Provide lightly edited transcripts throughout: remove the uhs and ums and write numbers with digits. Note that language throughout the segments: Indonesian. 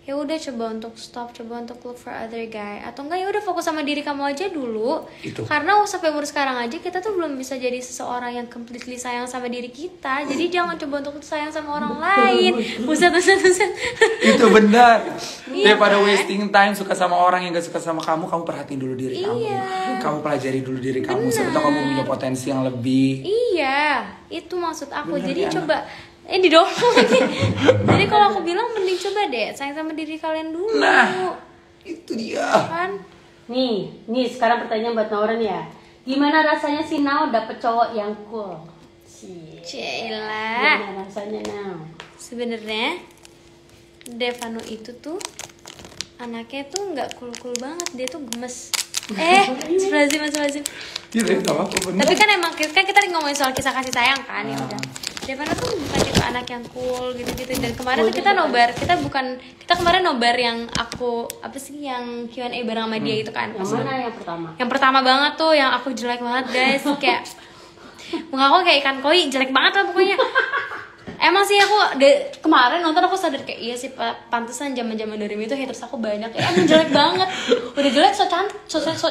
ya udah coba untuk stop, coba untuk look for other guy, atau enggak ya udah fokus sama diri kamu aja dulu. Itu. Karena sampai umur sekarang aja kita tuh belum bisa jadi seseorang yang completely sayang sama diri kita. Jadi jangan coba untuk sayang sama orang lain. Buset. Itu benar. Daripada kan? wasting time suka sama orang yang gak suka sama kamu perhatiin dulu diri kamu. Kamu pelajari dulu diri kamu. Siapa tahu kamu punya potensi yang lebih. Iya, itu maksud aku. Bener, jadi ya, coba didorong lagi. Jadi kalau aku bilang mending coba deh sayang sama diri kalian dulu. Nah, itu dia. Kan? Nih sekarang pertanyaan buat Nauran ya. Gimana rasanya sih Nau dapet cowok yang cool? Cila. Gimana rasanya Nau? Sebenarnya Devano itu tuh anaknya tuh nggak cool banget, dia tuh gemes. Astagfirullahaladzim. Iya, gak apa-apa, bener. Tapi kan emang kan kita ngomongin soal kisah kasih sayang kan, ya udah. Devano tuh bukan tipe anak yang cool gitu-gitu. Dan kemarin tuh kita nobar, kita kemarin nobar yang yang Q&A bareng sama dia itu kan. Yang mana yang pertama? Yang pertama banget tuh, yang aku jelek banget guys, kayak muka aku kayak ikan koi, jelek banget lah pokoknya. Emang sih aku kemarin nonton aku sadar kayak iya sih pantesan zaman-zaman dari itu haters aku banyak. Emang jelek banget. Udah jelek so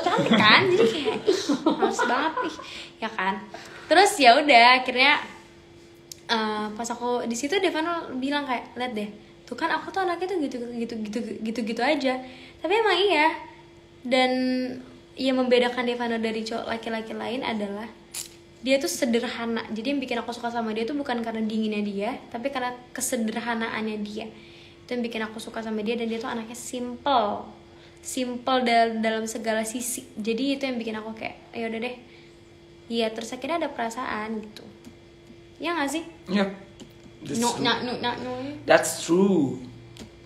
cantik kan. Jadi kayak males banget ya kan. Terus ya udah akhirnya pas aku di situ Devano bilang kayak lihat deh. Tuh kan aku tuh anaknya tuh gitu aja. Tapi emang iya. Dan yang membedakan Devano dari cowok laki-laki lain adalah dia tuh sederhana. Jadi yang bikin aku suka sama dia tuh bukan karena dinginnya dia, tapi karena kesederhanaannya dia. Itu yang bikin aku suka sama dia. Dan dia tuh anaknya simple dalam segala sisi. Jadi itu yang bikin aku kayak ya udah deh. Iya, terus akhirnya ada perasaan gitu. Ya nggak sih? Iya. No. That's true.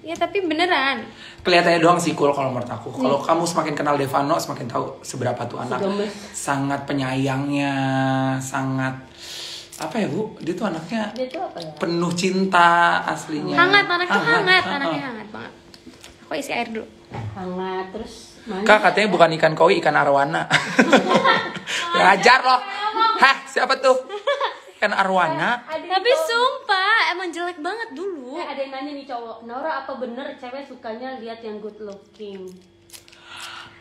Ya tapi beneran. Kelihatannya doang sih cool kalau menurut aku. Kalau kamu semakin kenal Devano, semakin tahu seberapa tuh anak. Sangat penyayangnya, sangat apa ya Bu? Dia tuh anaknya penuh cinta aslinya. Anaknya hangat banget. Aku isi air dulu. Hangat terus. Kak katanya bukan ikan koi, ikan arwana. Ngajar loh. Hah, siapa tuh? Ikan arwana. Tapi sumpah emang jelek banget dulu. Ada yang nanya nih cowok, Naura apa bener cewek sukanya lihat yang good looking?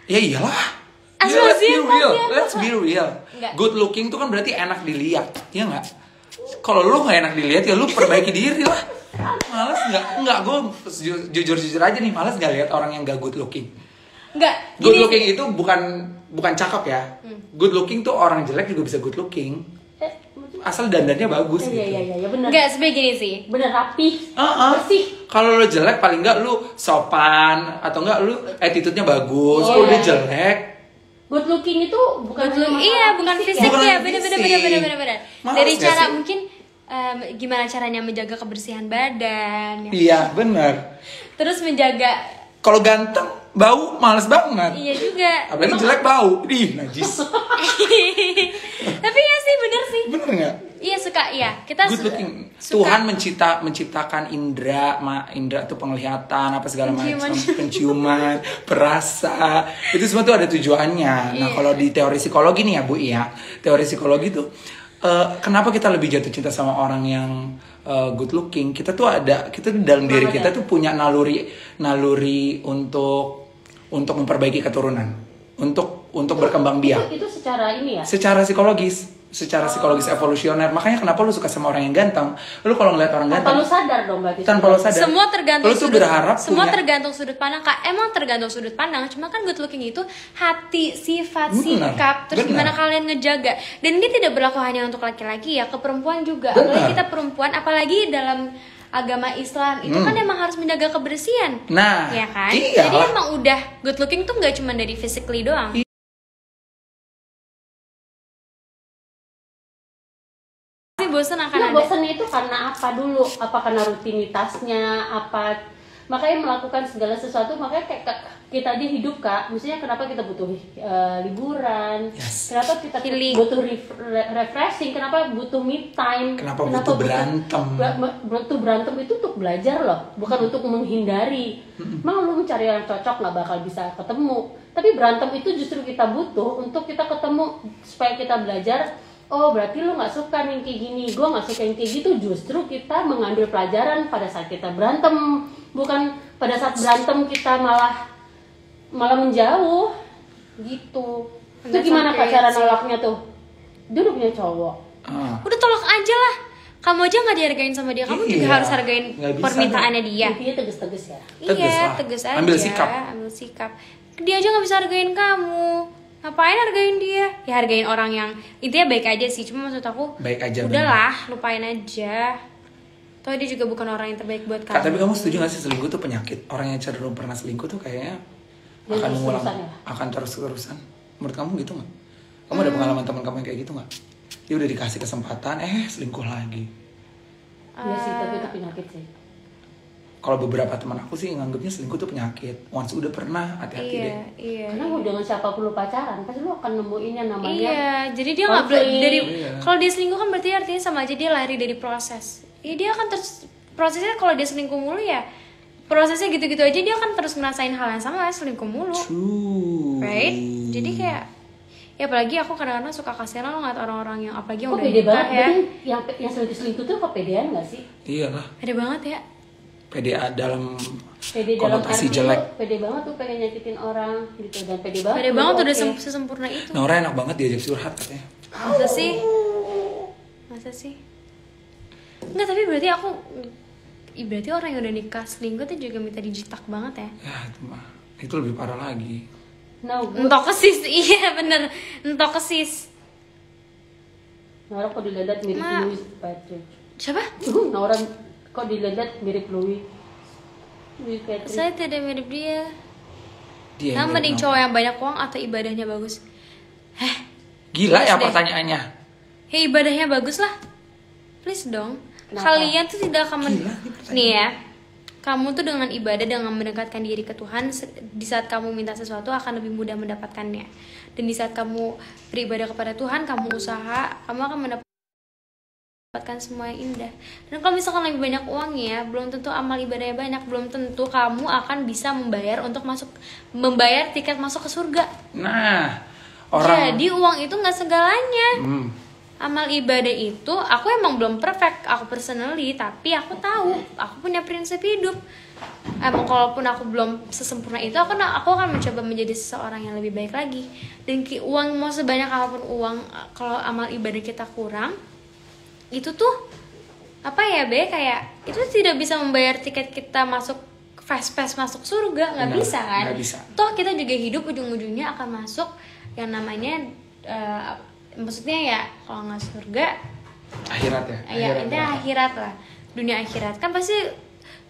Ya iyalah. Let's be real. Good looking tuh kan berarti enak dilihat, ya nggak? Kalau lu nggak enak dilihat ya lu perbaiki diri lah. Males nggak? Gue jujur aja nih, males nggak lihat orang yang nggak good looking. Nggak. Good looking itu bukan cakep ya. Good looking tuh orang jelek juga bisa good looking. Asal dandannya bagus gitu. Iya benar. Enggak, sebenarnya gini sih. Bener rapi. Bersih. Kalau lu jelek paling enggak lu sopan atau enggak lu attitude-nya bagus. Kalau udah jelek, good looking itu bukan fisik ya, bener. Dari gak cara sih? mungkin gimana caranya menjaga kebersihan badan. Ya. Iya, benar. Terus menjaga. Kalau ganteng, bau males banget. Iya juga. Apalagi jelek bau, najis. Tapi ya sih bener sih. Bener nggak? Iya suka, iya. Kita good looking. Tuhan menciptakan indera tuh penglihatan apa segala macam, penciuman, perasa. Itu semua tuh ada tujuannya. Nah, kalau di teori psikologi nih ya, Bu ya. Teori psikologi tuh kenapa kita lebih jatuh cinta sama orang yang good looking? Kita tuh dalam diri kita tuh punya naluri untuk memperbaiki keturunan, untuk berkembang biak. Itu secara ini ya? Secara psikologis evolusioner. Makanya kenapa lu suka sama orang yang ganteng? Lu kalau ngeliat orang ganteng tanpa lu sadar dong berarti. Tanpa lu sadar. Semua tergantung sudut pandang. Emang tergantung sudut pandang. Cuma kan good looking itu hati, sifat, sikap, terus gimana kalian ngejaga. Dan ini tidak berlaku hanya untuk laki-laki ya, ke perempuan juga. Apalagi kita perempuan, apalagi dalam agama Islam itu kan emang harus menjaga kebersihan. Nah, ya kan? Iya. Jadi emang udah good looking tuh nggak cuma dari physically doang. Bosannya itu karena apa dulu? Apa karena rutinitasnya? Apa makanya melakukan segala sesuatu? Makanya kayak kita di hidup Kak, maksudnya kenapa kita butuh liburan? Kenapa kita butuh refreshing? Kenapa butuh me time? Kenapa butuh berantem? Butuh berantem itu untuk belajar loh, bukan untuk menghindari. Emang lu mencari yang cocok nggak bakal bisa ketemu. Tapi berantem itu justru kita butuh untuk kita ketemu supaya kita belajar. Oh berarti lu nggak suka yang kayak gini, gue nggak suka yang kayak gitu. Justru kita mengambil pelajaran pada saat kita berantem. bukan pada saat berantem kita malah menjauh gitu. Itu gimana Kak cara nolaknya tuh? Dia udah punya cowok. Udah tolak aja lah. Kamu aja nggak dihargain sama dia, kamu juga harus hargain permintaannya dia. Intinya tegas-tegas ya. Iya, tegas aja. Ambil sikap. Dia aja nggak bisa hargain kamu. Ngapain hargain dia? Ya hargain orang yang intinya baik aja sih. Cuma maksud aku, baik aja. Udahlah, lupain aja. Toh dia juga bukan orang yang terbaik buat kamu. Tapi kamu setuju gak sih selingkuh tuh penyakit? Orang yang cenderung pernah selingkuh tuh kayaknya akan mengulang, akan terus-terusan. Menurut kamu gitu nggak? Kamu ada pengalaman teman kamu yang kayak gitu nggak? Dia udah dikasih kesempatan, selingkuh lagi. Iya sih, tapi itu penyakit sih. Kalau beberapa teman aku sih nganggapnya selingkuh tuh penyakit. Once udah pernah, hati-hati deh. Iya. Karena mau dengan siapapun lu pacaran, pasti lu akan nemuin yang namanya. Iya, jadi dia nggak dari. Kalau dia selingkuh kan berarti artinya sama aja dia lari dari proses. Iya, dia akan terus prosesnya. Kalau dia selingkuh mulu ya prosesnya gitu-gitu aja, dia akan terus ngerasain hal yang sama, selingkuh mulu. True. Right? Jadi kayak ya apalagi aku kadang-kadang suka kasihan lo ngeliat orang-orang yang apalagi yang kok udah pede nikah banget ya. Yang selingkuh tuh kepedean gak sih? Iyalah. Pede banget ya. Pede dalam pede konotasi jelek. Pede banget tuh pengen nyakitin orang gitu, dan pede banget. Pede banget udah sesempurna itu. Nora enak banget diajak curhat katanya. Masa sih? Enggak, tapi berarti berarti orang yang udah nikah selingkuh tuh juga minta dijitak banget ya. Ya itu mah. Itu lebih parah lagi. Entok kesis, iya bener. Entok kesis. Nora kok dilihat mirip Louis Patrick. Siapa? Nora kok dilihat mirip Louis Patrick. Saya tidak mirip dia. Dia mending cowok yang banyak uang atau ibadahnya bagus? Gila ya deh. pertanyaannya. Ya ibadahnya bagus lah. Please dong. Kenapa? Kalian tuh tidak akan nih ya. Kamu tuh dengan ibadah, dengan mendekatkan diri ke Tuhan, di saat kamu minta sesuatu akan lebih mudah mendapatkannya. Dan di saat kamu beribadah kepada Tuhan, kamu usaha, kamu akan mendapatkan semua yang indah. Dan kalau misalkan lebih banyak uangnya, belum tentu amal ibadahnya banyak, belum tentu kamu akan bisa membayar tiket masuk ke surga. Nah, jadi uang itu nggak segalanya. Amal ibadah itu, aku emang belum perfect, aku personally, tapi aku tahu, aku punya prinsip hidup. Emang kalaupun aku belum sesempurna itu, aku akan mencoba menjadi seseorang yang lebih baik lagi. Dan uang mau sebanyak apapun uang, kalau amal ibadah kita kurang, itu tuh apa ya kayak itu tidak bisa membayar tiket kita masuk fast pass masuk surga, nggak bisa kan? Nggak bisa. Toh kita juga hidup ujung-ujungnya akan masuk yang namanya maksudnya ya kalau nggak surga akhirat ya. Intinya akhirat lah, dunia akhirat kan pasti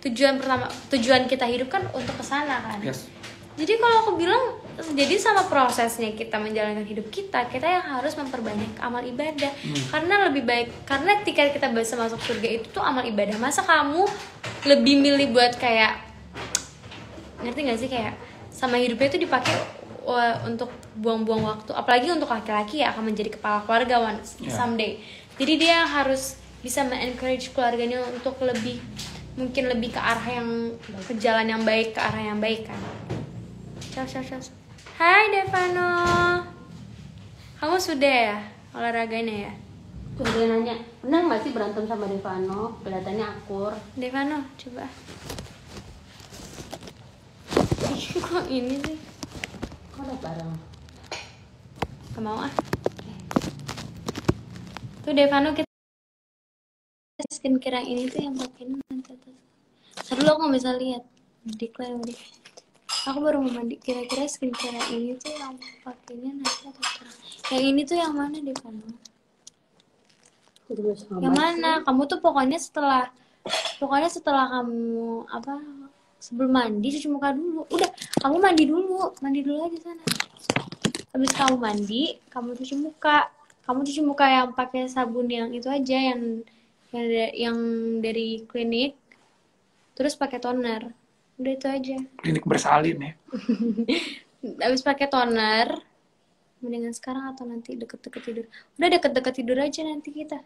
tujuan kita hidup kan untuk kesana kan. Yes. Jadi kalau aku bilang, jadi sama prosesnya kita menjalankan hidup kita yang harus memperbanyak amal ibadah. Karena lebih baik, karena tiket kita bisa masuk surga itu tuh amal ibadah. Masa kamu lebih milih buat kayak, ngerti gak sih, kayak sama hidupnya itu dipakai untuk buang-buang waktu, apalagi untuk laki-laki ya akan menjadi kepala keluarga someday. Jadi dia harus bisa men-encourage keluarganya untuk mungkin lebih ke arah yang ke jalan yang baik, ke arah yang baik kan. Ciao. Hai Devano, kamu sudah ya olahraganya ya? Tuh dia nanya, benar nggak sih berantem sama Devano? Kelihatannya akur. Devano, coba. Kok ini sih? Kok udah bareng? Gak mau ah. Tuh Devano, kita skincare yang ini tuh yang pakai nanti. Dulu aku nggak bisa lihat. Declare udah. Aku baru mau mandi. Kira-kira skincare yang ini tuh yang pakainya nanti atau kurang? Yang ini tuh yang mana Devano? Yang mana? Kamu tuh pokoknya setelah kamu sebelum mandi cuci muka dulu. Udah, kamu mandi dulu aja sana. Habis kamu mandi, kamu cuci muka. Kamu cuci muka yang pakai sabun yang itu aja, yang dari klinik. Terus pakai toner. Udah itu aja. Klinik bersalin ya. Habis pakai toner, mendingan sekarang atau nanti deket-deket tidur. Udah deket-deket tidur aja nanti kita.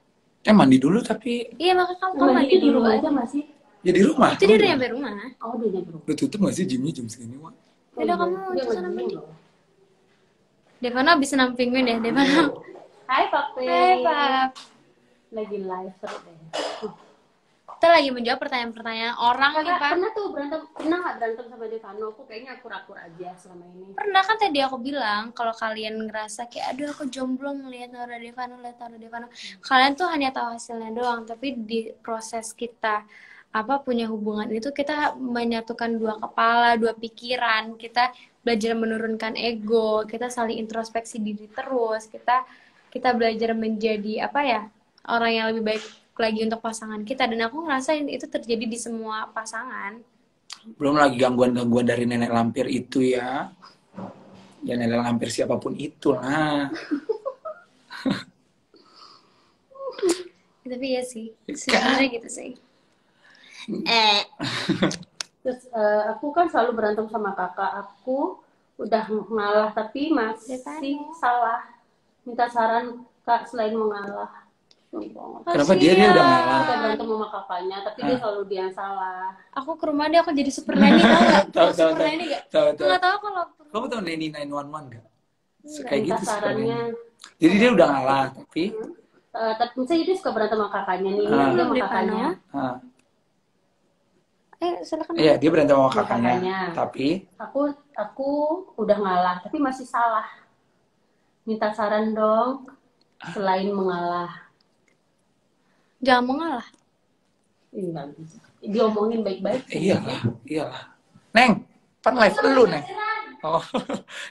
Mandi dulu tapi. Iya, maka kamu mandi dulu aja masih. Ya di rumah. Itu dia udah nyampe rumah. Oh, dia nyampe rumah. Udah tutup nggak sih gymnya jam segini, Wak? Udah kamu itu sana mandi. Devano abis senam penguin ya, Devano. Hai Pak. Hai Pak. Lagi live seru deh. Kita lagi menjawab pertanyaan-pertanyaan orang nih, Kakak Pak. pernah nggak berantem sama Devano? Aku kayaknya akur-akur aja selama ini. Pernah kan tadi aku bilang kalau kalian ngerasa kayak aduh aku jomblo ngeliat Nora Devano, kalian tuh hanya tahu hasilnya doang, tapi di proses kita punya hubungan itu kita menyatukan dua kepala, dua pikiran, kita belajar menurunkan ego, kita saling introspeksi diri terus, kita belajar menjadi orang yang lebih baik lagi untuk pasangan kita, dan aku ngerasain itu terjadi di semua pasangan. Belum lagi gangguan-gangguan dari nenek lampir itu ya. Ya nenek lampir siapapun itu lah. Tapi ya sih, sebenarnya gitu sih. Terus aku kan selalu berantem sama kakak. Aku udah ngalah tapi masih salah. Minta saran kak selain mengalah. Kenapa dia udah ngalah? Kita berantem sama kakaknya, tapi dia selalu dia yang salah. Aku ke rumah dia, aku jadi super nanny, tau gak? Tahu. Super nanny gak? Nggak tahu kalau. Kamu tahu Nanny 911 gak? Kayak Minta gitu super sarannya. Nanny. Jadi dia udah ngalah, tapi Tapi misalnya dia suka berantem sama kakaknya nih, dia sama kakaknya. Silakan. Iya, dia berantem sama Sama kakaknya. kakaknya. Tapi Aku udah ngalah, tapi masih salah. Minta saran dong, selain mengalah. Jangan mengalah. Nggak bisa. Diomongin baik-baik. iyalah. Neng, pan live dulu, Neng. Oh,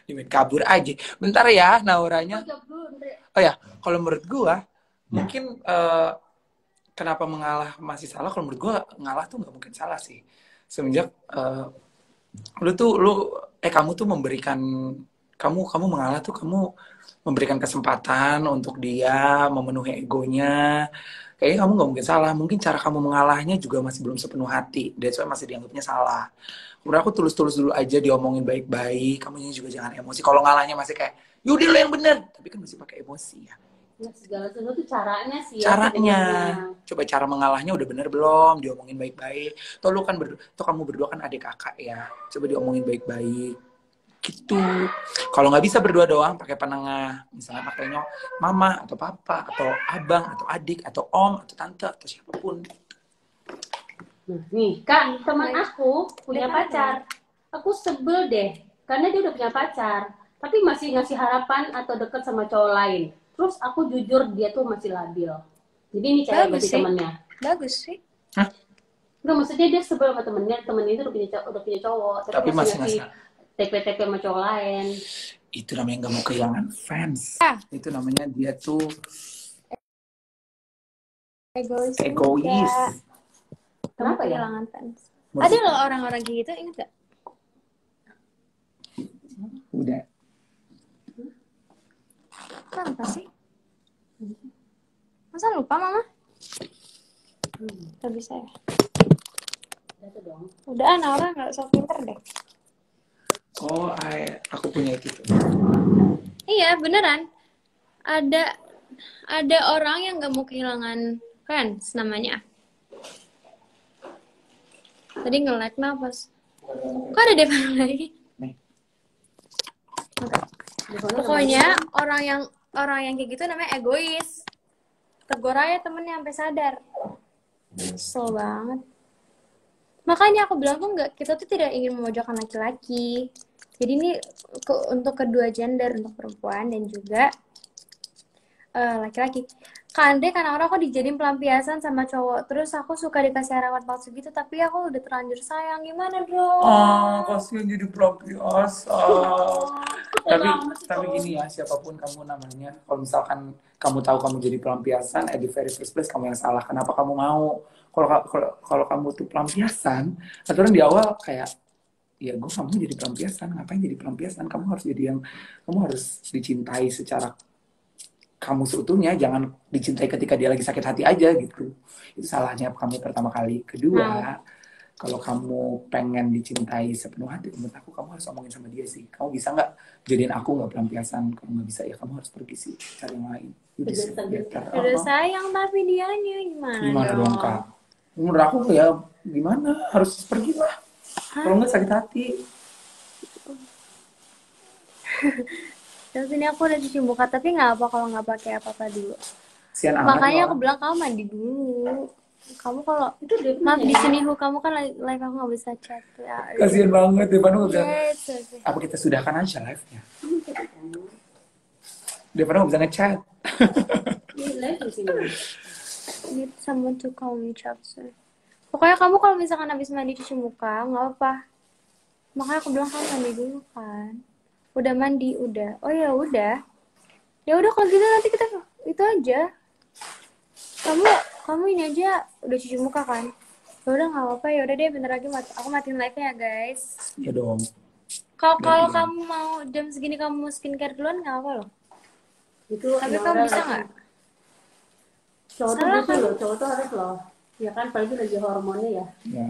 dimin kabur aja. Bentar ya, Nauranya. Jawab dulu, Andre. Oh ya, kalau menurut gua, mungkin kenapa mengalah masih salah? Kalau menurut gua, ngalah tuh nggak mungkin salah sih. Semenjak kamu tuh memberikan, kamu mengalah tuh kamu memberikan kesempatan untuk dia memenuhi egonya. Kayaknya kamu nggak mungkin salah. Mungkin cara kamu mengalahnya juga masih belum sepenuh hati. That's why masih dianggapnya salah. Menurut aku tulus-tulus dulu aja, diomongin baik-baik. Kamunya juga jangan emosi. Kalau ngalahnya masih kayak, yaudah lo yang bener. Tapi kan masih pakai emosi ya. Nah, segala sesuatu caranya sih ya. Caranya. Sebenarnya. Coba cara mengalahnya udah bener belum? Diomongin baik-baik. Toh kamu berdua kan adik kakak ya. Coba diomongin baik-baik. Gitu. Kalau nggak bisa berdua doang, pakai penengah. Misalnya pakai mama atau papa atau abang atau adik atau om atau tante atau siapapun. Nah, nih kak, teman aku punya pacar. Aku sebel deh, karena dia udah punya pacar, tapi masih ngasih harapan atau deket sama cowok lain. Terus aku jujur dia tuh masih labil. Jadi ini cewek berarti temennya. Bagus sih. Hah? Enggak, maksudnya dia sebel sama temennya itu udah punya cowok, Tapi masih ngasih ngasih. TP-TP sama cowok lain. Itu namanya nggak mau kehilangan fans. Itu namanya dia tuh Egois. Kenapa ya? Kehilangan fans. Ada loh orang-orang kayak gitu, ingat gak? Udah. Kenapa sih? Masa lupa mama? Gak bisa ya? Itu dong. Udah, Naura gak usah pinter deh. Oh, aku punya itu. Iya, beneran. Ada orang yang gak mau kehilangan fans namanya. Tadi nge-lag napas. Kok ada Devano lagi? Nih. Pokoknya orang yang kayak gitu namanya egois. Tegur aja temennya sampai sadar. Kesel banget. Makanya aku bilang tuh kita tuh tidak ingin memojokkan laki-laki. Jadi ini untuk kedua gender, untuk perempuan dan juga laki-laki. Karena aku dijadiin pelampiasan sama cowok. Terus aku suka dikasih harapan palsu gitu, tapi aku udah terlanjur sayang. Gimana dong? Kasihan jadi pelampiasan. Tapi gini ya, siapapun kamu namanya, kalau misalkan kamu tahu kamu jadi pelampiasan, at the very first place kamu yang salah. Kenapa kamu mau? Kalau kamu tuh pelampiasan, aturan di awal kayak, ya gue kamu jadi pelampiasan. Ngapain jadi pelampiasan? Kamu harus dicintai secara kamu seutuhnya, jangan dicintai ketika dia lagi sakit hati aja gitu. Itu salahnya kamu pertama kali. Kedua, kalau kamu pengen dicintai sepenuh hati, menurut aku kamu harus omongin sama dia sih. Kamu bisa nggak jadiin aku nggak pelampiasan? Kalau nggak bisa ya kamu harus pergi sih, cari yang lain. Udah sayang tapi dianya Gimana dong kak? Menurut aku ya gimana? Harus pergi lah. Kalau nggak sakit hati. Terus ini aku udah cuci muka, tapi nggak apa kalau nggak pakai apa-apa dulu. Sian amat. Makanya aku bilang kamu mandi dulu. Kamu kalau Itu dia maaf punya di ya. sini kamu kan live aku nggak bisa chat ya. Kasian banget Devano udah. Yes, yes. Apa kita sudahkan aja live-nya? Devano nggak bisa ngechat. Ini live di sini. Need someone to call me Chapter. Pokoknya kamu kalau misalkan habis mandi cuci muka nggak apa. Makanya aku bilang kamu mandi dulu kan. Udah mandi udah. Oh ya udah. Ya udah kalau gitu nanti kita itu aja. Kamu ini aja udah cuci muka kan? Ya udah nggak apa-apa ya udah deh bentar lagi aku matiin live-nya ya guys. Ya dong. Kalau Udah, kamu mau jam segini kamu mau skincare duluan nggak apa loh. Itu Tapi Nora kamu bisa lagi- nggak? Cowok tuh Salah gitu kan? loh, cowok tuh harus loh. Ya kan, apalagi lagi hormonnya ya. Ya.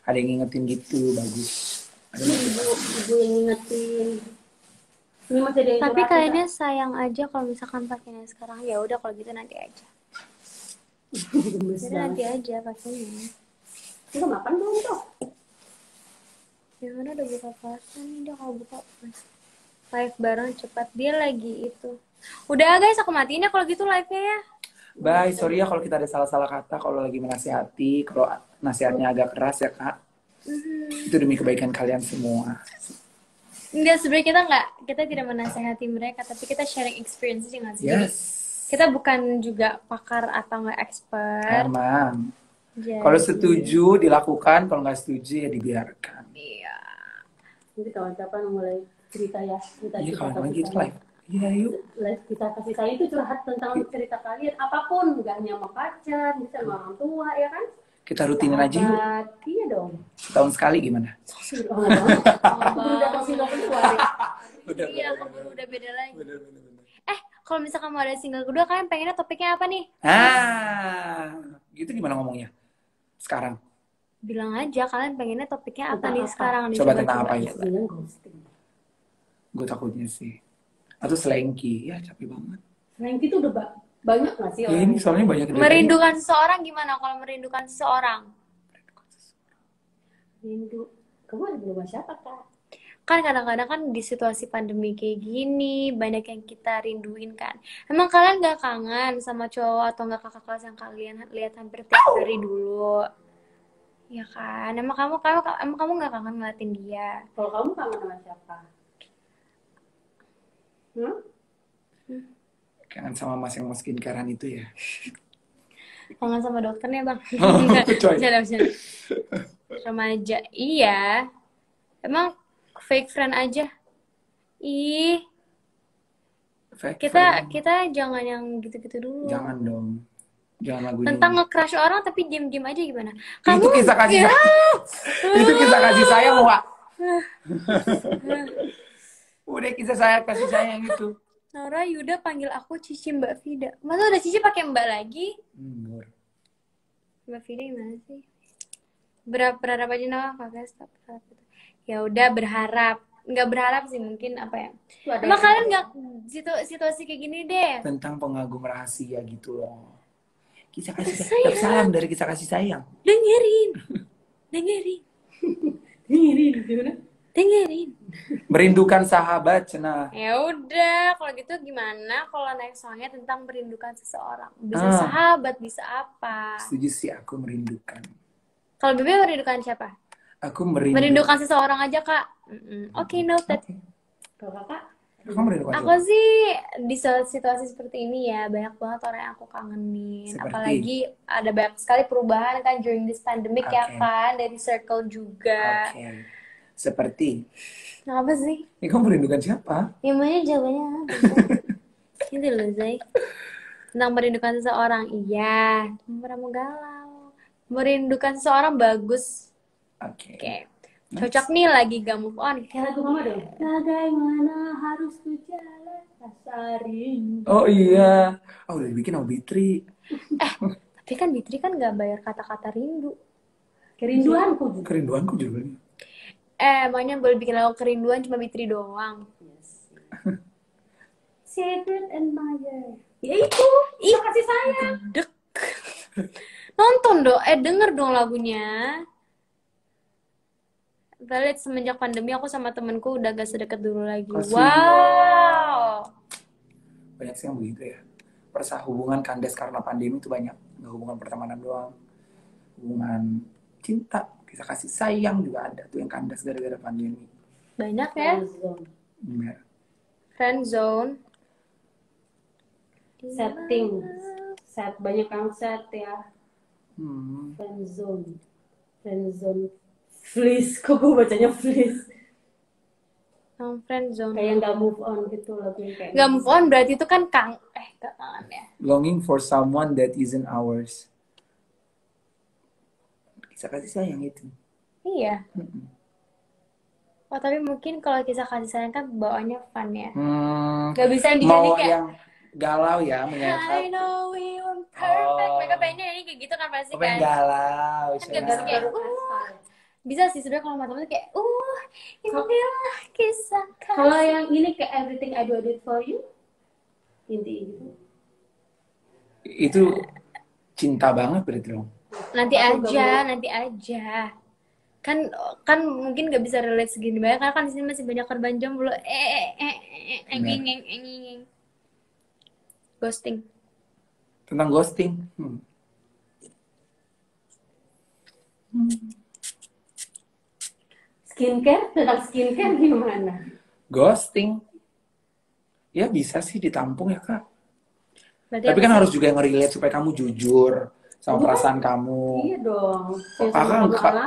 Ada yang ngingetin gitu, bagus. Ada Ini yang ibu yang ngingetin. Ini masih ada yang Tapi curhat, kayaknya sayang aja kalau misalkan pakainya sekarang. Ya udah kalau gitu nanti aja. Kak. Gemes Jadi nanti banget. aja pakainya. Udah makan belum tuh? Ya mana udah buka puasa nih dia kalau buka live bareng cepat dia lagi itu. Udah guys aku matiin ya kalau gitu live-nya ya. Bye, sorry ya kalau kita ada salah-salah kata, kalau lagi menasihati, kalau nasihatnya agak keras ya kak. Itu demi kebaikan kalian semua. Enggak sebenarnya kita tidak menasehati mereka tapi kita sharing experience aja nggak sih? Jadi, Yes. kita bukan juga pakar atau nggak expert. Aman. Jadi, Kalau setuju dilakukan, kalau nggak setuju ya dibiarkan. Iya. Nanti kawan-kawan mulai cerita ya. Cerita Iya, kita kalau kasih gitu sayang. live. Iya, yuk. Live kita kasih sayang itu curhat tentang cerita kalian. Apapun, nggak hanya sama pacar, bisa sama orang tua, ya kan? Kita rutinin aja yuk. Sahabat. Iya dong. Setahun sekali gimana? Oh, banget. Baru datang single kedua. Udah, Iya keburu udah beda lagi. Kalau misalkan mau ada single kedua kalian pengennya topiknya apa nih? Gitu gimana ngomongnya? Sekarang. Bilang aja kalian pengennya topiknya apa Tentang nih apa? sekarang nih. Coba tentang apa ya? Dengan ghosting. Gue takutnya sih. Atau selengki. Ya, capek banget. Rank itu udah banyak nggak sih Ya orang? ini soalnya banyak dari Merindukan seseorang gimana kalau merindukan seseorang? Rindu. Kamu ada di rumah siapa, Kak? Kan kadang-kadang kan di situasi pandemi kayak gini banyak yang kita rinduin kan. Emang kalian gak kangen sama cowok atau gak kakak kelas yang kalian lihat hampir tiap hari dulu? Ya kan, emang kamu gak kangen ngeliatin dia? Kalau kamu kangen sama siapa? Kangen sama mas yang mau skincarean itu ya. Kangen sama dokternya bang? Coy. Bercanda. Remaja, iya. Emang fake friend aja. Ih, Fake kita friend. jangan yang gitu-gitu dulu. Jangan dong. Jangan lagunya. Tentang nge-crush orang tapi diem-diem aja gimana? Itu kisah kasih sayang. Itu kisah kasih sayang, Wak. Udah kisah kasih sayang itu. Nora Yuda panggil aku Cici Mbak Vida. Masa udah Cici pakai Mbak lagi? Mur. Mbak Vida gimana sih? Berharap aja Nora kagak stop. Ya udah berharap. Nggak berharap sih mungkin apa ya? Emang kalian nggak situasi kayak gini deh? Tentang pengagum rahasia gitu loh. Kisah kasih sayang. Salam dari kisah kasih sayang. Dengerin. Gimana? Dengerin. Merindukan sahabat, Cena. Ya udah, kalau gitu gimana kalau next songnya tentang merindukan seseorang? Bisa Ah. sahabat, bisa apa? Setuju sih, aku merindukan. Kalau Bebe merindukan siapa? Aku merindukan. Merindukan seseorang aja, Kak. Oke, noted. Kalau kakak? Aku merindukan Aku siapa? sih di situasi seperti ini ya, banyak banget orang yang aku kangenin. Seperti? Apalagi ada banyak sekali perubahan kan during this pandemic ya Oke. kan, dari circle juga. Oke. Seperti. Kenapa sih? Ini kamu merindukan siapa? Ya makanya jawabannya apa? Gitu loh, Zay. Tentang merindukan seseorang, iya. Cuma pernah mau galau. Merindukan seseorang bagus. Oke. Oke. Cocok nih lagi gak move on. Kayak lagu mama dong. Bagaimana harus ku jalan rasa rindu. Oh iya. Oh udah dibikin sama Bitri. Tapi kan Bitri kan gak bayar kata-kata rindu. Kerinduanku juga. Kerinduanku judulnya. Makanya boleh bikin lagu kerinduan cuma Bitri doang. Yes. Secret admirer. Ya itu. Ih, kasih sayang. Dek. Nonton dong, denger dong lagunya. Kita lihat semenjak pandemi aku sama temenku udah gak sedekat dulu lagi. Kasian. Wow. Banyak sih yang begitu ya. Hubungan kandas karena pandemi itu banyak. Nggak hubungan pertemanan doang. hubungan cinta, kisah kasih sayang juga ada tuh yang kandas gara-gara pandemi. Banyak ya. Ya. Friend zone. Setting, banyak yang set ya. Hmm. Friend zone, fleece, kok gue bacanya fleece. Yang friend zone. Kayak nggak move on gitu lagunya kayak. Nggak move on berarti itu kan kangen ya. Longing for someone that isn't ours. Kisah kasih sayang itu. Iya. Oh tapi mungkin kalau kisah kasih sayang kan bawaannya fun ya. Gak bisa yang diganti Mau kayak yang galau ya, menyayangkan. I know we were perfect. Mereka pengennya nyanyi kayak gitu kan pasti Pengen kan. galau. Kan gak bisa kayak bisa sih sebenarnya kalau matematik kayak inilah kisah kasih. Kalau yang ini kayak everything I do it for you, inti itu. Itu cinta banget berarti dong. Nanti aja. Kan mungkin gak bisa relate segini banyak karena kan di sini masih banyak korban jomblo. Enging. Ghosting. Tentang ghosting. Tentang skincare gimana? Ghosting. Ya bisa sih ditampung ya Kak. Berarti Tapi kan harus juga nge-relate supaya kamu jujur sama perasaan kamu. Iya dong.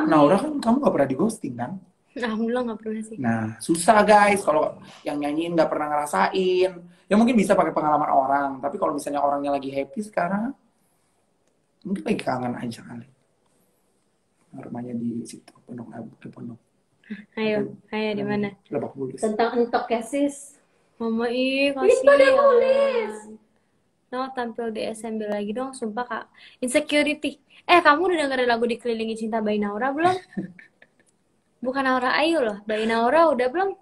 Naura kan kamu gak pernah di ghosting kan? Alhamdulillah gak pernah sih. Nah, susah guys kalau yang nyanyiin gak pernah ngerasain. Ya mungkin bisa pakai pengalaman orang, tapi kalau misalnya orangnya lagi happy sekarang, mungkin lagi kangen aja kali. Rumahnya di situ, Pondok. Ayo di mana? Lebak Bulus. Tentang entok ya sis. Mama Please pada nulis. No, tampil di SMB lagi dong, sumpah Kak. Insecurity. Kamu udah dengerin lagu Dikelilingi Cinta by Naura belum? Bukan Naura Ayu loh, by Naura udah belum?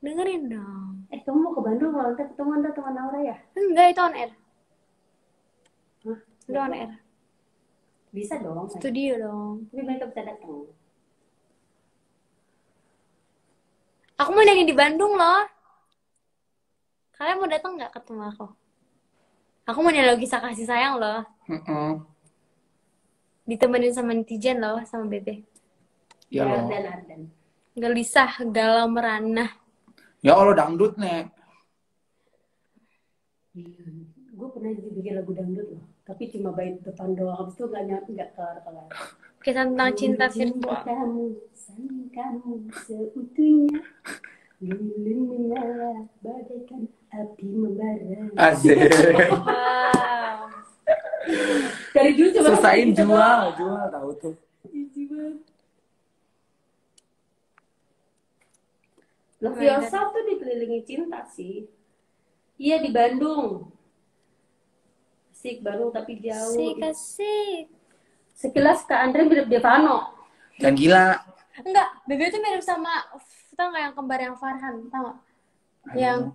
Dengerin dong. Kamu mau ke Bandung kalau nanti ketemu anda teman Naura ya? Enggak, itu on air. Hah? Udah on air. Bisa dong. Studio dong. Tapi mereka bisa datang. Aku mau nyanyi di Bandung loh. Kalian mau datang nggak ketemu aku? Aku mau nyanyi lagu kisah kasih sayang loh. Ditemenin sama netizen loh, sama Bebe. Ya loh. Ardan. Gelisah, galau merana. Ya Allah dangdut nek. Gue pernah bikin lagu dangdut loh. Tapi cuma bait depan doang. Habis itu nggak kelar. Kisah tentang cinta virtual. Kamu seutuhnya. Lilin menyala bagaikan api membara. Asik. Wow. Dari dulu coba Selesaiin jual tahu tuh. Love Yourself tuh dikelilingi cinta sih. Iya di Bandung. Asik Bandung tapi jauh. Asik. Sekilas Kak Andre mirip Devano. Jangan gila. Enggak, Bebe tuh mirip sama, tau nggak yang kembar yang Farhan, tau nggak? Yang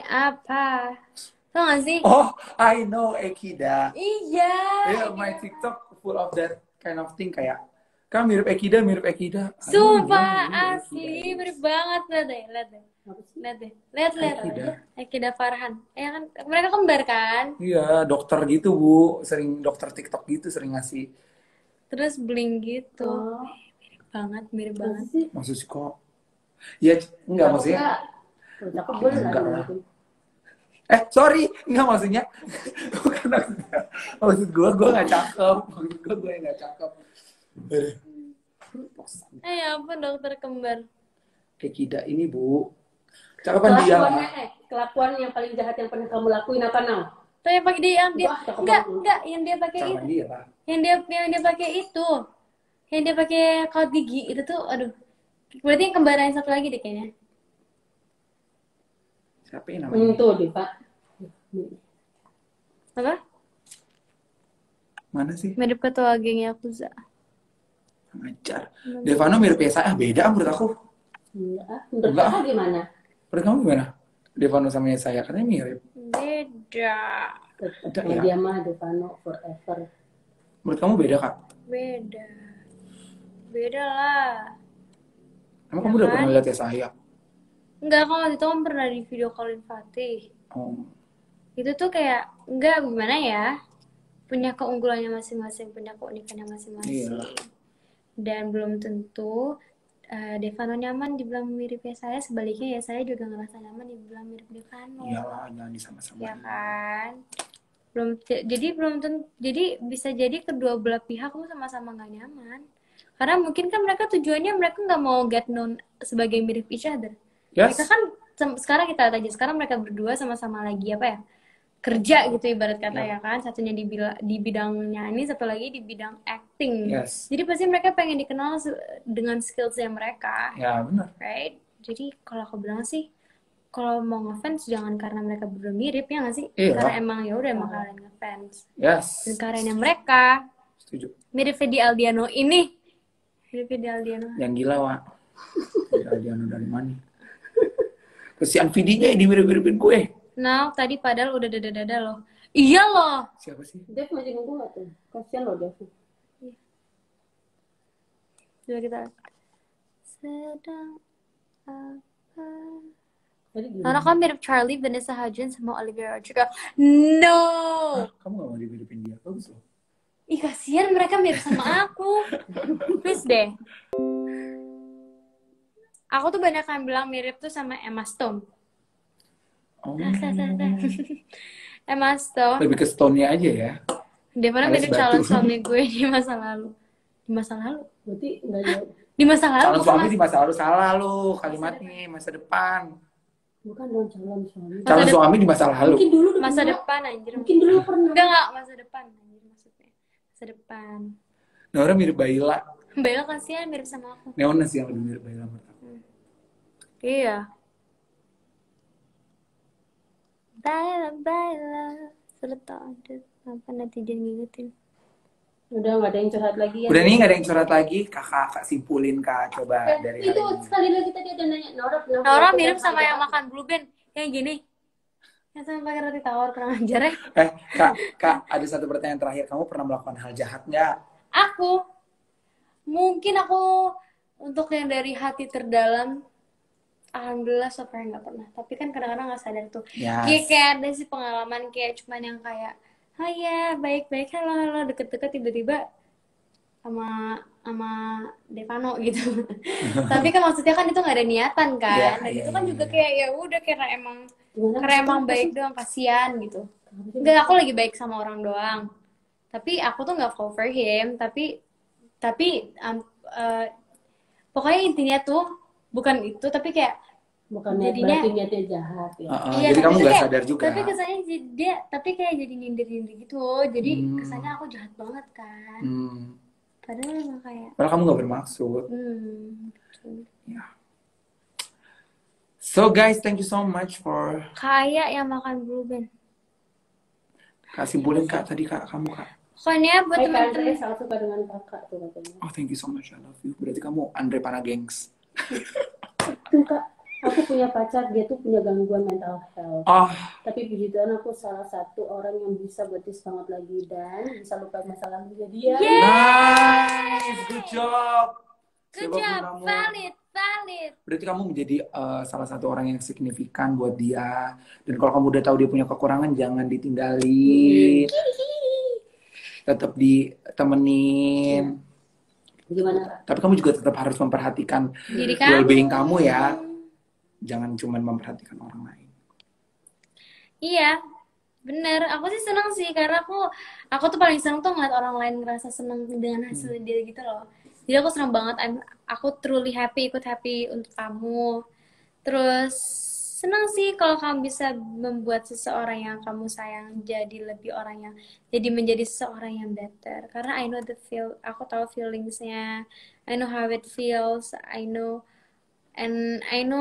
apa? Tau nggak sih? Oh, I know Ekida. Iya. Yeah, my TikTok full of that kind of thing kayak kan mirip Ekida. Sumpah asli mirip banget. Lihat Ekida Farhan. Ya kan mereka kembar kan? Iya, dokter gitu Bu, sering dokter TikTok gitu sering ngasih. Terus bling gitu. Mirip banget. Maksud kok? Ya enggak maksudnya. Enggak lah. Sorry, enggak maksudnya. Bukan maksudnya. Maksud gue nggak cakep. Maksud gue nggak cakep. Apa dokter kembar? Ekida ini Bu. Cakepan dia. Kelakuan yang paling jahat yang pernah kamu lakuin apa Nau? Tuh yang pakai dia enggak yang dia pakai itu. Yang dia pakai itu. Yang dia pakai kawat gigi itu tuh aduh. Berarti yang kembaran yang satu lagi deh kayaknya. Siapa yang namanya? Itu deh, Pak. Apa? Mana sih? Mirip ketua geng Yakuza. Ngajar. Devano mirip Yesaya, beda menurut aku. Menurut kamu gimana? Menurut kamu gimana? Devano sama Yesaya katanya mirip. Beda. Dia mah Devano forever. Menurut kamu beda, Kak? Beda lah. Emang kamu udah pernah lihat Yesaya? Enggak, kalau waktu itu kan pernah di video callin Fatih. Oh. Itu tuh kayak, enggak gimana ya. punya keunggulannya masing-masing, punya keunikannya masing-masing. Iya. Dan belum tentu Devano nyaman dibilang mirip ya saya, sebaliknya ya saya juga ngerasa nyaman dibilang mirip Devano. Iyalah, jangan disama-samain. Ya kan? Belum tentu, jadi bisa jadi kedua belah pihak tuh sama-sama nggak nyaman. Karena mungkin kan mereka tujuannya mereka nggak mau get known sebagai mirip each other. Yes. Mereka kan sekarang kita lihat aja, sekarang mereka berdua sama-sama lagi apa ya? Kerja gitu ibarat kata ya kan, satunya di bidang nyanyi, satu lagi di bidang acting. Yes. Jadi pasti mereka pengen dikenal dengan skillsnya mereka, Ya benar. right? Jadi kalau aku bilang sih, kalau mau ngefans jangan karena mereka berdua mirip ya nggak sih? Iya. Karena emang ya udah emang kalian ngefans. Yes. Dan karyanya mereka Setuju. mirip Fedy Aldiano ini, mirip Fedy Aldiano. Yang gila, Wak. Aldiano dari mana? Kesian Vidinya yang dimirip-miripin gue. Nah, tadi padahal udah dada-dada loh. Iya loh. Siapa sih? Dev masih nunggu nggak tuh? Kasian loh Dev. Coba kita sedang apa? Tadi gimana? Karena kan mirip Charlie, Vanessa Hudgens sama Olivia Rodrigo. No. Kamu gak mau dimiripin dia? Bagus loh. Ih kasihan mereka mirip sama aku. Please deh. Aku tuh banyak yang bilang mirip tuh sama Emma Stone. Oh. Emma Stone. Lebih ke Stone-nya aja ya. Dia pernah Alias mirip batu. calon suami gue di masa lalu. Di masa lalu? Berarti nggak jauh. Di masa lalu? Calon bukan suami mas- di masa lalu salah lu kalimatnya, masa depan. Bukan dong calon suami. Calon suami di masa lalu. Mungkin dulu Masa pernah. depan anjir. Mungkin dulu pernah. Enggak, masa depan anjir maksudnya. Masa depan. Nora mirip Baila. Bella kasihan mirip sama aku. Neona sih yang lebih mirip Baila menurut aku. Iya. Baila. Sudah tahu apa netizen ngingetin. Udah nggak ada yang curhat lagi ya. Udah nih gak ada yang curhat lagi, kakak simpulin kak coba dari itu hari ini. sekali lagi tadi ada nanya Nora pernah Nora punya mirip pacar sama ada yang apa? makan blue band. Yang gini. Yang sama pakai roti tawar kurang ajar ya. Kak, ada satu pertanyaan terakhir. Kamu pernah melakukan hal jahat nggak? Mungkin aku untuk yang dari hati terdalam, alhamdulillah so far nggak pernah. Tapi kan kadang-kadang nggak sadar tuh. Yes. Kayak ada sih pengalaman kayak cuman yang kayak, oh ya baik-baik, halo deket-deket tiba-tiba sama Devano gitu. Tapi kan maksudnya kan itu nggak ada niatan kan. Dan itu kan juga kayak ya udah karena emang baik doang, kasihan gitu. Enggak, aku lagi baik sama orang doang. Tapi aku tuh nggak fall for him. Tapi pokoknya intinya tuh bukan itu, tapi kayak Bukan jadinya- berarti niatnya jahat ya. Iya, Jadi tapi kamu tuh nggak kayak- sadar juga. Tapi kesannya dia, tapi kayak jadi nyindir-nyindir gitu. Jadi kesannya aku jahat banget kan. Padahal emang kayak, Padahal kamu nggak bermaksud. gitu. So guys, thank you so much for Kayak yang makan blue band. kak simpulin kak tadi kak kamu kak. Pokoknya buat Hai Kak, saya teman-teman, sangat suka dengan kakak tuh katanya. Oh thank you so much, I love you. Berarti kamu Andre Panagengs. Tuh Kak, aku punya pacar, dia tuh punya gangguan mental health. Oh, Tapi puji Tuhan aku salah satu orang yang bisa buat dia semangat lagi dan bisa lupa masa lalunya dia. nice, good job. good Siapapun job, kamu. valid. Berarti kamu menjadi salah satu orang yang signifikan buat dia. Dan kalau kamu udah tahu dia punya kekurangan, jangan ditinggalin. Tetap ditemenin. Gimana Kak? Tapi kamu juga tetap harus memperhatikan Diri kamu. well-being kamu ya. Jangan cuma memperhatikan orang lain. Iya, bener. Aku sih senang sih karena aku tuh paling senang tuh ngeliat orang lain ngerasa senang dengan hasil dia gitu loh. Jadi aku senang banget. Aku truly happy, ikut happy untuk kamu. Terus senang sih kalau kamu bisa membuat seseorang yang kamu sayang jadi lebih orang yang jadi menjadi seseorang yang better. Karena I know aku tahu feelingsnya. I know how it feels. I know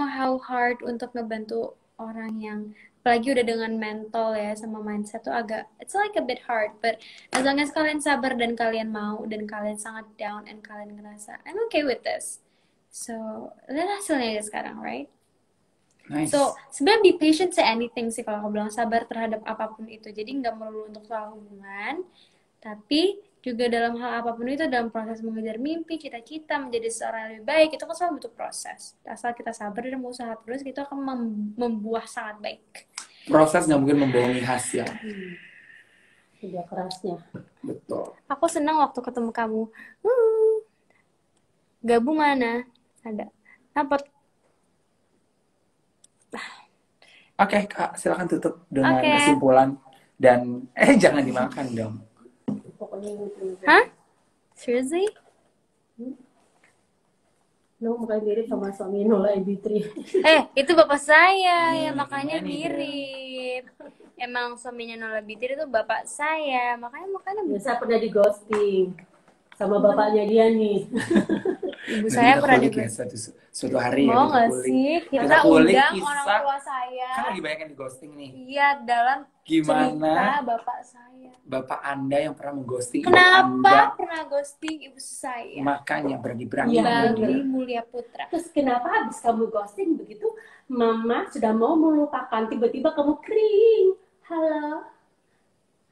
how hard untuk ngebantu orang yang apalagi udah dengan mental ya sama mindset tuh it's like a bit hard, but as long as kalian sabar dan kalian mau dan kalian sangat down and kalian ngerasa I'm okay with this, so lihat hasilnya aja sekarang, right? Nice. So sebenarnya be patient to anything sih kalau aku bilang, sabar terhadap apapun itu. Jadi nggak melulu untuk soal hubungan, tapi juga dalam hal apapun itu, dalam proses mengejar mimpi, cita-cita, menjadi seorang yang lebih baik, itu kan selalu butuh proses. Asal kita sabar dan berusaha terus, itu akan membuah sangat baik. Proses nggak mungkin membohongi hasil. Kerja kerasnya. Betul. Aku senang waktu ketemu kamu. Gabung mana? Ada. Apa? Oke, Kak, silakan tutup dengan Oke. kesimpulan dan jangan dimakan dong. Pokoknya gitu. Hah? Seriously? Lu mukanya mirip sama suami Nola Ebitri. Itu bapak saya, ya makanya gimana nih, mirip. Emang suaminya Nola Bitir itu bapak saya, makanya Biasa pernah di ghosting sama bapaknya dia nih. ibu Nanti saya kita pernah kulik di ya suatu hari ya mau kita nggak kulik. sih Kita kita kulik undang kisah. orang tua saya? Kan lagi banyak yang di ghosting nih. Iya, dalam Gimana cerita bapak saya. Bapak Anda yang pernah mengghosting ibu Kenapa Anda? pernah ghosting ibu saya? Makanya berani-berani Iya, Bagi bener. Mulia Putra. Terus kenapa habis kamu ghosting begitu mama sudah mau melupakan tiba-tiba kamu kering. Halo.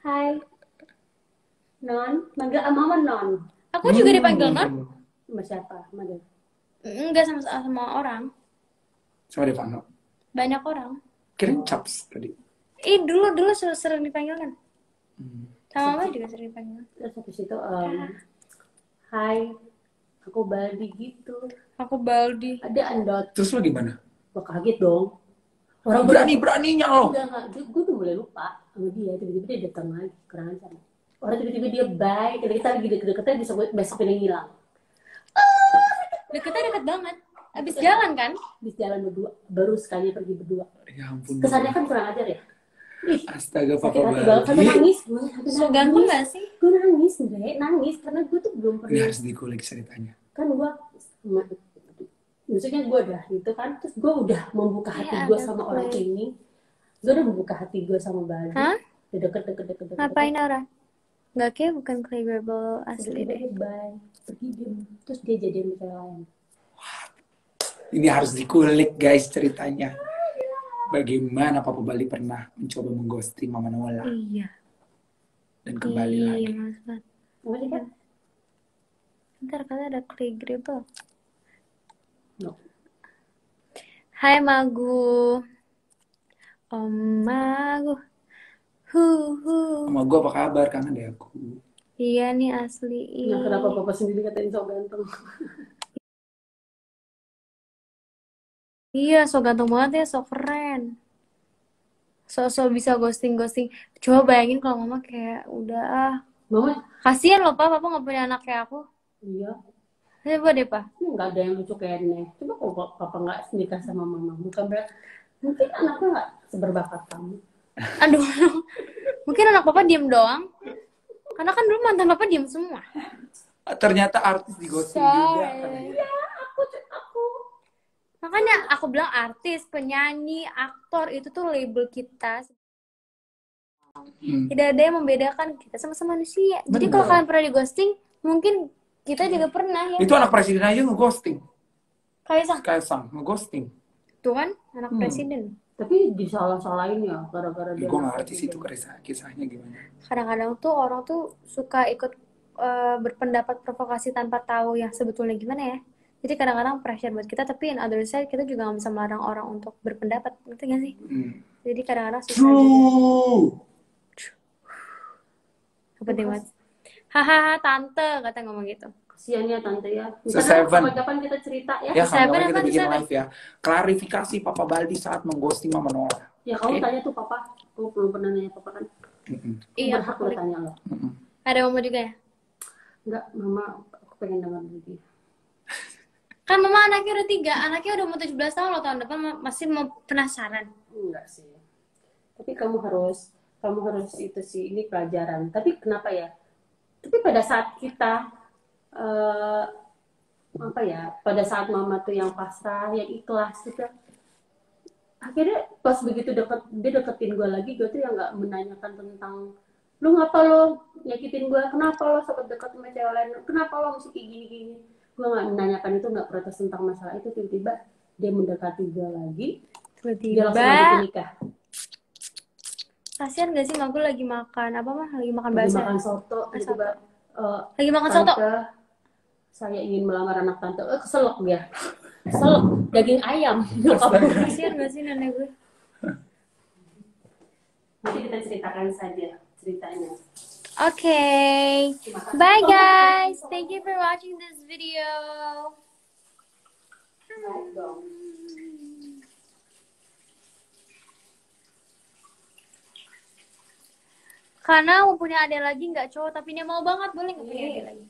Hai. Non, manggil mama Non. Aku juga dipanggil non? Sama siapa? Manggil. Enggak sama orang, Sama Devano. banyak orang. Kirim caps tadi. Dulu sering dipanggil kan? Sama mama juga sering dipanggil. Terus habis itu hai, aku Baldi gitu. Aku Baldi. Ada Andot. Terus lo gimana? Wah, kaget dong. Orang Berani-beraninya lo. enggak, gue tuh boleh lupa sama dia, tiba-tiba dia datang lagi, kurang sama. Orang tiba-tiba dia bye, kita lagi deket-deketnya besok dia hilang. Deketnya deket banget. Abis jalan kan? Habis jalan berdua, baru sekali pergi berdua. Ya ampun. Kesannya kan kurang ajar ya. Ih, Astaga, Papa sakit hati banget, sampai Baldi. nangis. Gue sampai So ganteng nangis. gak sih? Gue nangis, Ndre, nangis karena gue tuh belum Ini pernah. harus dikulik ceritanya. Kan gue, maksudnya gue udah gitu kan, terus gue udah membuka hati gue sama orang ini. Gue udah membuka hati gue sama Baldi. Hah? Udah deket. Ngapain Aura? Nggak kayak bukan Clayable asli deh. Bye. Pergi dia. Terus dia jadian sama cewek lain. Ini harus dikulik guys ceritanya. Bagaimana Papa Baldi pernah mencoba mengghosting Mama Nola Iya. dan kembali lagi. Mas Bat. Apa sih kan? Ntar katanya ada Clayable. No. Hai Magu. Om Magu. Sama gue apa kabar? Kangen deh aku. Iya nih asli. Nah, kenapa papa sendiri katain so ganteng? Iya, so ganteng banget ya, so keren. So bisa ghosting. Coba bayangin kalau mama kayak udah Mama, kasihan loh Pak, Papa nggak punya anak kayak aku. iya. Coba deh Pak. Nggak ada yang lucu kayak Nek. Coba kalau papa nggak nikah sama mama, bukan berarti mungkin anaknya nggak seberbakat kamu. Aduh, mungkin anak Papa diem doang. Karena kan dulu mantan Papa diem semua. Ternyata artis di ghosting juga. Ya, aku. Makanya aku bilang artis, penyanyi, aktor itu tuh label kita. Tidak ada yang membedakan kita sama manusia. Jadi kalau kalian pernah di ghosting, mungkin kita juga pernah ya. Itu anak presiden aja ngeghosting. Kaisang, ngeghosting. tuh kan anak presiden. Tapi disalah-salahin ya gara-gara dia. Gue gak ngerti sih itu kisahnya gimana. Kadang-kadang tuh orang tuh suka ikut berpendapat provokasi tanpa tahu yang sebetulnya gimana ya. Jadi kadang-kadang pressure buat kita, tapi in other side kita juga gak bisa melarang orang untuk berpendapat, ngerti gak sih? Jadi kadang-kadang susah juga. Seperti mas, hahaha tante kata ngomong gitu. Kasian ya tante ya. Kapan kita cerita ya. Ya kapan kita Seven. bikin live ya. Klarifikasi Papa Baldi saat mengghosting Mama Nola. Ya kamu tanya tuh papa. Kamu belum pernah nanya papa kan? Iya, Berhak lo tanya lo. ada mama juga ya? Enggak, mama aku pengen dengar lagi. Kan mama anaknya udah 3, anaknya udah mau 17 tahun loh, tahun depan masih mau penasaran. Enggak sih. Tapi kamu harus itu sih, ini pelajaran. Tapi kenapa ya? Tapi pada saat kita pada saat mama tuh yang pasrah, yang ikhlas gitu. Akhirnya pas begitu dia deketin gue lagi, gue tuh yang nggak menanyakan tentang lu ngapa lo nyakitin gue, kenapa lo sempat dekat sama cewek lain, kenapa lo mesti kayak gini-gini. Gue nggak menanyakan itu, nggak protes tentang masalah itu. Tiba-tiba dia mendekati gue lagi, dia langsung ngajakin nikah. Kasian gak sih aku lagi makan lagi makan Lagi bakso. makan soto, tiba-tiba Lagi makan soto. Saya ingin melamar anak tante, keselak dia. Keselak, daging ayam. Kasian gak sih nenek gue? Nanti kita ceritakan saja ceritanya. Okay. Bye guys. Thank you for watching this video. Baik dong. Karena mau punya adik lagi nggak cowok, tapi dia mau banget, boleh nggak punya adik lagi?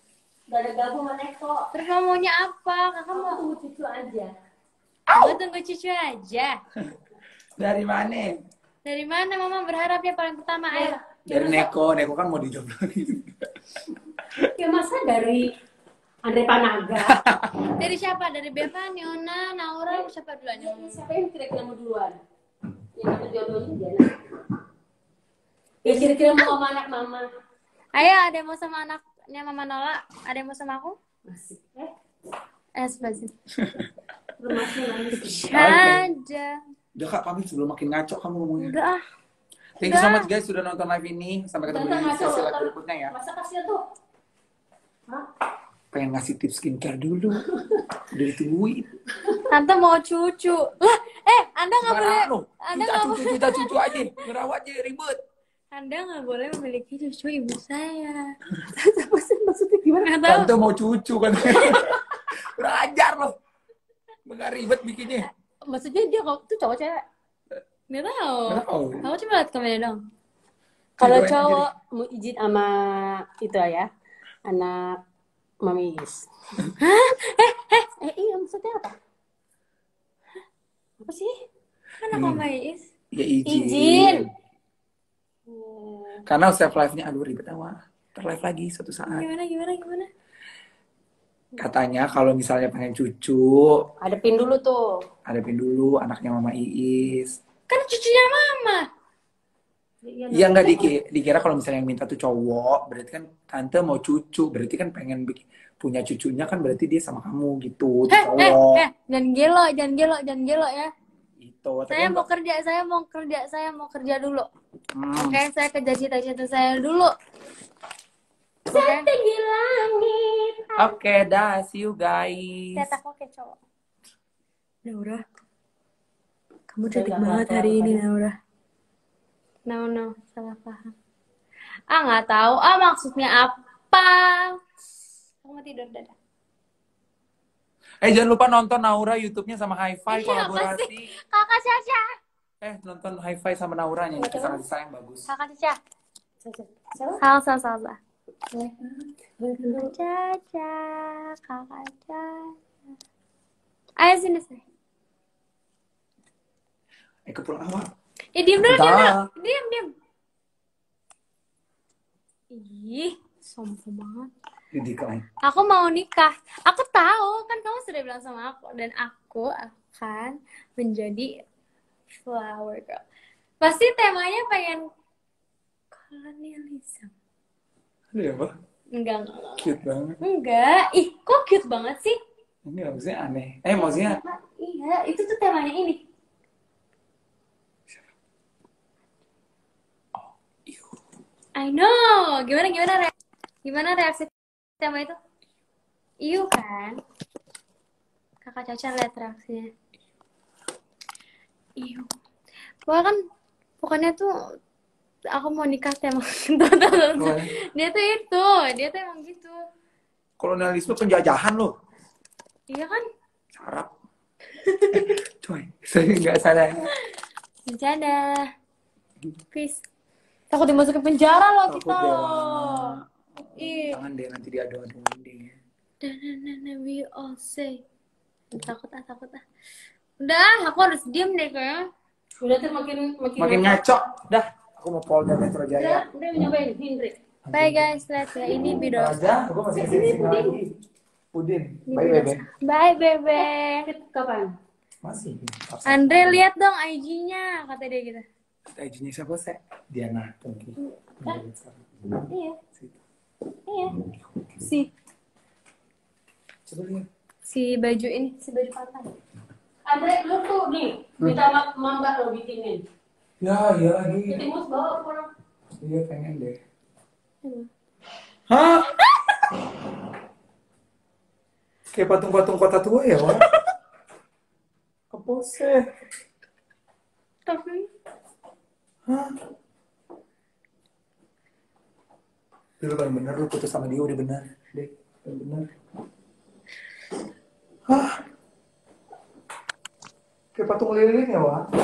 Gak ada gabung sama Neko. Terus kamu maunya apa? Kakak Kamu mau tunggu cucu aja. tunggu cucu aja. Dari mana? Dari mana mama berharap ya paling pertama air? Dari Neko kan mau dijoblokin. Ya masa dari Andre Panaga? Dari siapa? Dari Beva, Niona, Naura, siapa duluan? Siapa yang kira-kira mau duluan? Yang dapat jodohnya Diana. Ya kira-kira mau sama anak mama. Ayo, ada yang mau sama anaknya Mama Nola? Ada yang mau sama aku? Masih. Spasi. Rumahnya nangis. Ada. Udah Kak, pamit sebelum makin ngaco kamu ngomongnya. Udah ah. Thank you so much guys sudah nonton live ini. Sampai ketemu di sesi live berikutnya ya. Masa kasihan tuh? Hah? Pengen ngasih tips skincare dulu. Udah ditungguin. Tante mau cucu. Lah, Anda nggak boleh. Anda nggak boleh. Kita cucu aja. Ngerawatnya ribet. Anda nggak boleh memiliki cucu ibu saya. Maksudnya gimana? Nggak tahu. Tante mau cucu kan. Kurang ajar loh. Nggak ribet bikinnya. Maksudnya dia tuh cowok cewek? Nggak tahu. Nggak tahu. Kamu coba lihat komennya dong. Kalau Videoin cowok mau izin sama itu ya, anak Mami Is. Hah? Iya maksudnya apa? Apa sih? Kan aku Mbak Iis. Ya izin. Izin. Karena self live-nya aduh ribet amat. Terlive lagi suatu saat. Gimana? Katanya kalau misalnya pengen cucu, Hadepin dulu tuh. hadapin dulu anaknya Mama Iis. Kan cucunya Mama. Iya nggak dikira kalau misalnya yang minta tuh cowok, berarti kan tante mau cucu, berarti kan pengen punya cucunya kan berarti dia sama kamu gitu, tuh cowok. Jangan gelo ya. Itu. Saya mau kerja dulu. Oke, saya kejar cita-cita saya dulu. Setinggi langit. Oke, dah, see you guys. Cetak oke cowok. Naura, kamu cantik cantik banget banget hari hari ini, ini Naura. No, salah paham. Nggak tahu. Maksudnya apa? Aku mau tidur dadah. Jangan lupa nonton Naura YouTube-nya sama Hi-Fi kolaborasi. Kakak Caca. Nonton Hi-Fi sama Naura nyanyi kisah kasih sayang bagus. Kakak Caca. Siapa? Salsa. Caca, kakak Caca. Ayo sini. Pulang awal. Diam dulu. Bentar. Diam. Ih, sombong banget. Decline. Aku mau nikah. Aku tahu kan kamu sudah bilang sama aku dan aku akan menjadi flower girl. Pasti temanya pengen kolonialisme. Iya, apa? Enggak. Cute banget. Enggak. Ih, kok cute banget sih? Ini maksudnya aneh. Maksudnya Iya, itu tuh temanya ini. I know. Gimana reaksi tema itu? Iu kan? Kakak Caca lihat reaksinya. Iu. Wah kan, pokoknya tuh aku mau nikah tema. Dia tuh emang gitu. kolonialisme penjajahan loh. Iya kan? Sarap. Coy, saya nggak salah. Bercanda. Peace. Takut dimasukin penjara loh kita loh. Jangan deh, nanti diadu-aduin deh. We all say. Takut ah. Udah, aku harus diem deh kayaknya. Udah tuh makin ngaco. Dah, aku mau Polda Metro Jaya. Udah nyobain Hindri. Bye guys, lihat ya ini video. Aja, aku masih kesini lagi. Udin. Bye bebe. Bye bebe. Kapan? Masih. Andre lihat dong IG-nya, kata dia gitu. IG-nya siapa sih? Diana Tungki. Iya. Si Coba lihat. si baju ini, si baju pantai. Andre lu tuh nih minta mamba lo bikinin. Ya, iya lagi. Jadi mus bawa pulang. Iya pengen deh. Hah? Kayak patung-patung kota tua ya, Wak? Apa sih? Tapi Hah? Lu kan bener, lu putus sama dia udah bener. Dek, udah bener. Hah? Kayak patung lilin ya, Wak?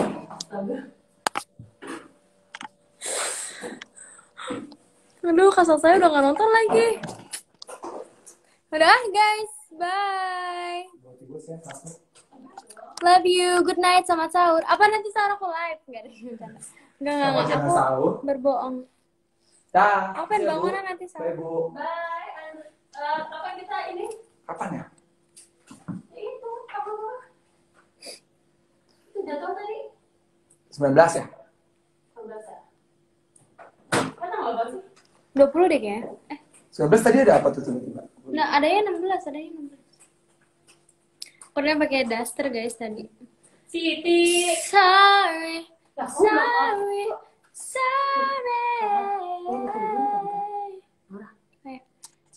Aduh, kasar saya udah gak nonton lagi. Udah guys, bye. Love you, good night, selamat sahur. Apa nanti sahur aku live? Enggak, aku sahur. berbohong. Dah. Aku pengen bangunan nanti Bye, sahur. Bu. Bye. Kapan kita ini? Kapan ya? Itu apa? Itu jatuh tadi. 19 ya? 19 ya? Kan tanggal berapa sih? 20 deh kayaknya. 19 tadi ada apa tuh tiba-tiba? Nah, adanya 16. Pernah pakai daster guys tadi. Siti. Sorry. Lah, kok belum Sorry. Ayo.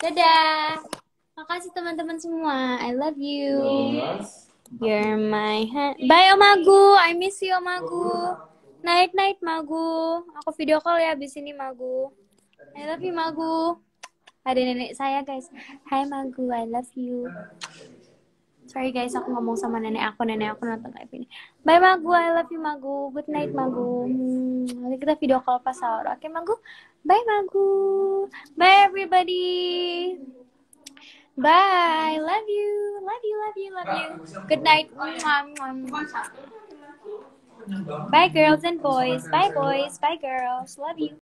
Dadah. Makasih teman-teman semua. I love you. You're my bye Omagu. I miss you Omagu. Night Magu. Aku video call ya abis ini Magu. I love you Magu. Ada nenek saya guys. Hai Magu, I love you. Sorry guys, aku ngomong sama nenek aku nonton live ini. Bye Magu, I love you Magu. Good night Magu. Nanti kita video call pas sahur. Oke Magu. Bye Magu. Bye everybody. Bye. Love you. Good night. Bye girls and boys. Bye boys. Bye girls. Love you.